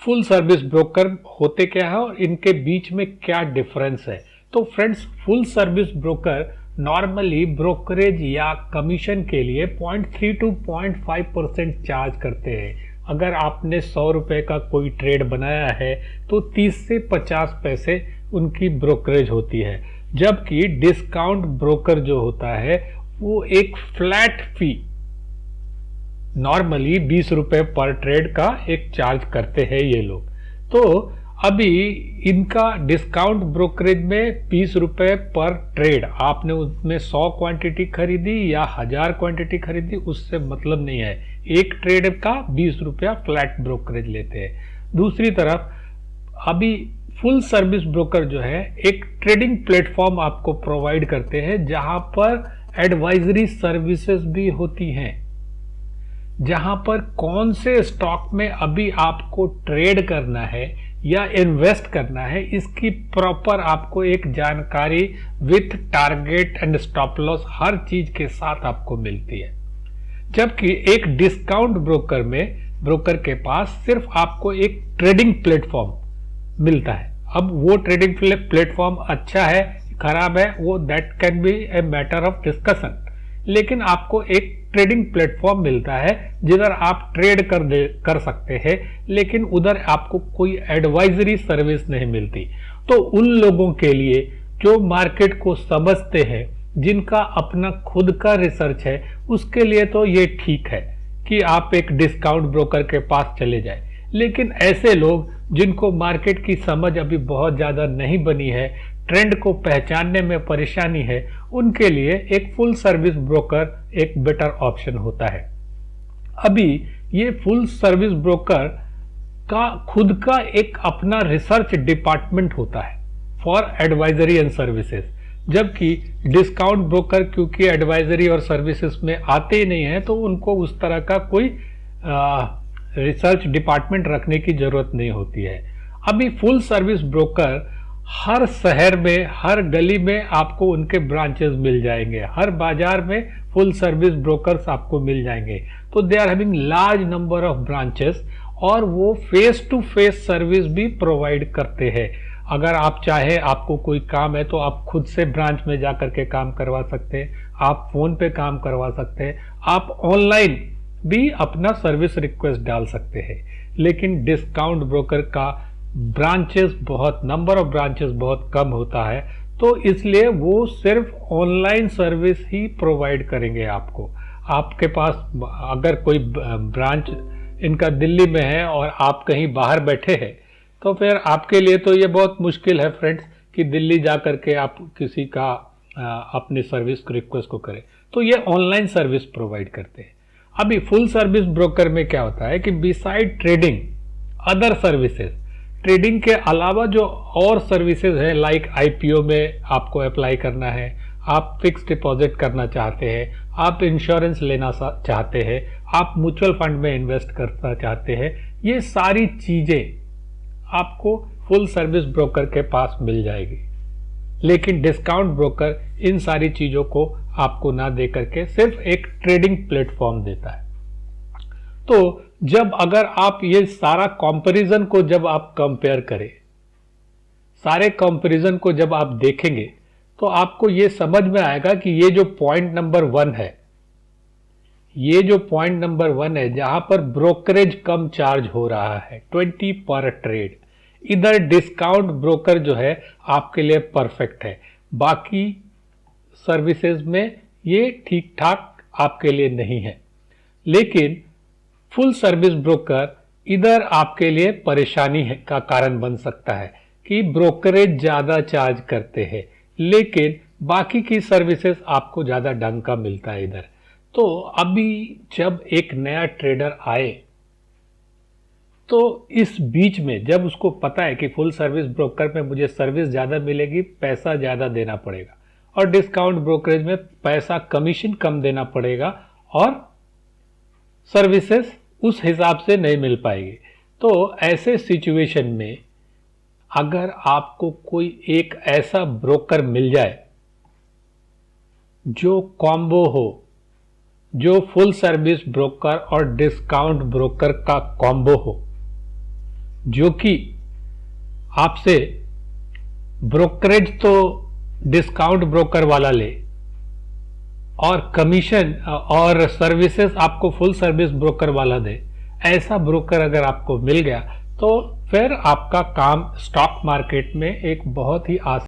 Full service broker होते क्या है और इनके बीच में क्या डिफरेंस है। तो friends, full service broker normally brokerage या कमीशन के लिए 0.3 to 0.5% चार्ज करते हैं। अगर आपने 100 रुपए का कोई ट्रेड बनाया है तो 30 से 50 पैसे उनकी ब्रोकरेज होती है, जबकि डिस्काउंट ब्रोकर जो होता है वो एक फ्लैट फी नॉर्मली 20 रुपए पर ट्रेड का एक चार्ज करते हैं ये लोग। तो अभी इनका डिस्काउंट ब्रोकरेज में 20 रुपए पर ट्रेड, आपने उसमें 100 क्वांटिटी खरीदी या 1000 क्वांटिटी खरीदी उससे मतलब नहीं है, एक ट्रेड का 20 रुपया फ्लैट ब्रोकरेज लेते हैं। दूसरी तरफ अभी फुल सर्विस ब्रोकर जो है एक ट्रेडिंग प्लेटफॉर्म आपको प्रोवाइड करते हैं जहां पर एडवाइजरी सर्विसेज भी होती हैं, जहां पर कौन से स्टॉक में अभी आपको ट्रेड करना है या इन्वेस्ट करना है इसकी प्रॉपर आपको एक जानकारी with target and stop loss हर चीज के साथ आपको मिलती है। जबकि एक डिस्काउंट ब्रोकर में ब्रोकर के पास सिर्फ आपको एक ट्रेडिंग प्लेटफॉर्म मिलता है। अब वो ट्रेडिंग प्लेटफॉर्म अच्छा है खराब है वो that can be a matter of discussion, लेकिन आपको एक ट्रेडिंग प्लेटफॉर्म मिलता है जिधर आप ट्रेड कर सकते हैं, लेकिन उधर आपको कोई एडवाइजरी सर्विस नहीं मिलती। तो उन लोगों के लिए जो मार्केट को समझते हैं, जिनका अपना खुद का रिसर्च है, उसके लिए तो ये ठीक है कि आप एक डिस्काउंट ब्रोकर के पास चले जाए। लेकिन ऐसे लोग जिनको मार्केट की समझ अभी बहुत ज्यादा नहीं बनी है, ट्रेंड को पहचानने में परेशानी है, उनके लिए एक फुल सर्विस ब्रोकर एक बेटर ऑप्शन होता है। अभी ये फुल सर्विस ब्रोकर का खुद का एक अपना रिसर्च डिपार्टमेंट होता है फॉर एडवाइजरी एंड सर्विसेज, जबकि डिस्काउंट ब्रोकर क्योंकि एडवाइजरी और सर्विसेज में आते ही नहीं है तो उनको उस तरह का कोई रिसर्च डिपार्टमेंट रखने की जरूरत नहीं होती है। अभी फुल सर्विस ब्रोकर हर शहर में हर गली में आपको उनके ब्रांचेस मिल जाएंगे, हर बाजार में फुल सर्विस ब्रोकर्स आपको मिल जाएंगे। तो they are having large number of branches और वो फेस टू फेस सर्विस भी प्रोवाइड करते हैं। अगर आप चाहे आपको कोई काम है तो आप खुद से ब्रांच में जाकर के काम करवा सकते हैं, आप फोन पे काम करवा सकते हैं, आप ऑनलाइन भी अपना सर्विस रिक्वेस्ट डाल सकते हैं। लेकिन डिस्काउंट ब्रोकर का ब्रांचेस बहुत नंबर ऑफ ब्रांचेस बहुत कम होता है, तो इसलिए वो सिर्फ ऑनलाइन सर्विस ही प्रोवाइड करेंगे आपको। आपके पास अगर कोई ब्रांच इनका दिल्ली में है और आप कहीं बाहर बैठे हैं तो फिर आपके लिए तो ये बहुत मुश्किल है फ्रेंड्स कि दिल्ली जा करके आप किसी का अपनी सर्विस रिक्वेस्ट को करें। तो ये ऑनलाइन सर्विस प्रोवाइड करते हैं। अभी फुल सर्विस ब्रोकर में क्या होता है कि beside trading other services, trading के अलावा जो और सर्विसेज है लाइक आईपीओ में आपको अप्लाई करना है, आप फिक्स डिपॉजिट करना चाहते हैं, आप इंश्योरेंस लेना चाहते हैं, आप म्यूचुअल फंड में इन्वेस्ट करना चाहते हैं, ये सारी चीजें आपको फुल सर्विस ब्रोकर के पास मिल जाएगी। लेकिन डिस्काउंट ब्रोकर इन सारी चीजों को आपको ना दे करके सिर्फ एक ट्रेडिंग प्लेटफॉर्म देता है। तो जब अगर आप ये सारा कंपैरिजन को जब आप कंपेयर करें, सारे कंपैरिजन को जब आप देखेंगे तो आपको ये समझ में आएगा कि ये जो पॉइंट नंबर 1 है, ये जो पॉइंट नंबर 1 है जहां पर ब्रोकरेज कम चार्ज हो रहा है 20 पर ट्रेड, इधर डिस्काउंट ब्रोकर जो है आपके लिए परफेक्ट है। बाकी सर्विसेज में ये ठीक ठाक आपके लिए नहीं है। लेकिन फुल सर्विस ब्रोकर इधर आपके लिए परेशानी का कारण बन सकता है कि ब्रोकरेज ज्यादा चार्ज करते हैं, लेकिन बाकी की सर्विसेज आपको ज्यादा ढंग का मिलता है इधर। तो अभी जब एक नया ट्रेडर आए तो इस बीच में जब उसको पता है कि फुल सर्विस ब्रोकर में मुझे सर्विस ज्यादा मिलेगी, पैसा ज्यादा देना पड़ेगा, और डिस्काउंट ब्रोकरेज में पैसा कमीशन कम देना पड़ेगा और सर्विसेज उस हिसाब से नहीं मिल पाएगी, तो ऐसे सिचुएशन में अगर आपको कोई एक ऐसा ब्रोकर मिल जाए जो कॉम्बो हो, जो फुल सर्विस ब्रोकर और डिस्काउंट ब्रोकर का कॉम्बो हो, जो कि आपसे ब्रोकरेज तो डिस्काउंट ब्रोकर वाला ले और कमीशन और सर्विसेज आपको फुल सर्विस ब्रोकर वाला दे, ऐसा ब्रोकर अगर आपको मिल गया तो फिर आपका काम स्टॉक मार्केट में एक बहुत ही आसान